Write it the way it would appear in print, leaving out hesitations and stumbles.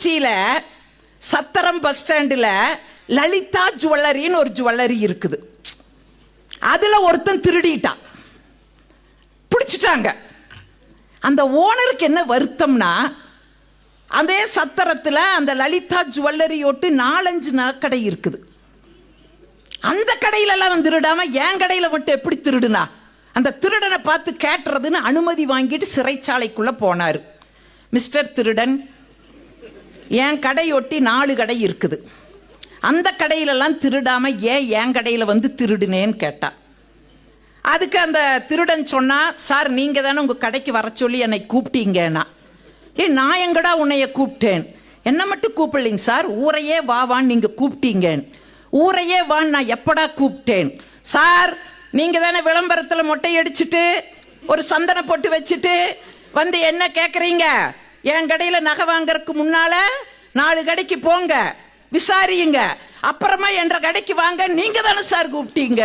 திருச்சியில சத்திரம் பஸ் ஸ்டாண்டில் லலிதா ஜுவல்லரின்னு ஒரு ஜுவல்லரி இருக்குது. அதுல ஒருத்தன் திருடிட்டான், பிடிச்சிட்டாங்க. அந்த ஓனருக்கு என்ன வருத்தம்னா, அதே சத்திரத்தில் அந்த லலிதா ஜுவல்லரி ஒட்டு 4-5 நகைக்கடை இருக்குது. அந்த கடையில எல்லாம் திருடாம என் கடையில மட்டும் எப்படி திருடுனா? அந்த திருடனை பார்த்து கேட்டுறதுன்னு அனுமதி வாங்கிட்டு சிறைச்சாலைக்குள்ள போனாரு. மிஸ்டர் திருடன், என் கடையொட்டி 4 கடை இருக்குது, அந்த கடையிலெல்லாம் திருடாம ஏன் என் கடையில வந்து திருடுனேன்னு கேட்டா. அதுக்கு அந்த திருடன் சொன்னா, சார் நீங்க தானே உங்க கடைக்கு வர சொல்லி என்னை கூப்பிட்டீங்கன்னா. நான் எங்கடா உன்னைய கூப்பிட்டேன்? என்ன மட்டும் கூப்பிடலைங்க சார், ஊரையே வாவான்னு நீங்க கூப்பிட்டீங்க. ஊரையே வான்னு நான் எப்படா கூப்பிட்டேன்? சார் நீங்க தானே விளம்பரத்துல மொட்டை அடிச்சுட்டு ஒரு சந்தன போட்டு வச்சுட்டு வந்து என்ன கேக்குறீங்க? என் கடையில நகை வாங்கறதுக்கு முன்னால 4 கடைக்கு போங்க, விசாரியுங்க, அப்புறமா என்ற கடைக்கு வாங்க, நீங்க தானே சார் கூப்பிட்டீங்க.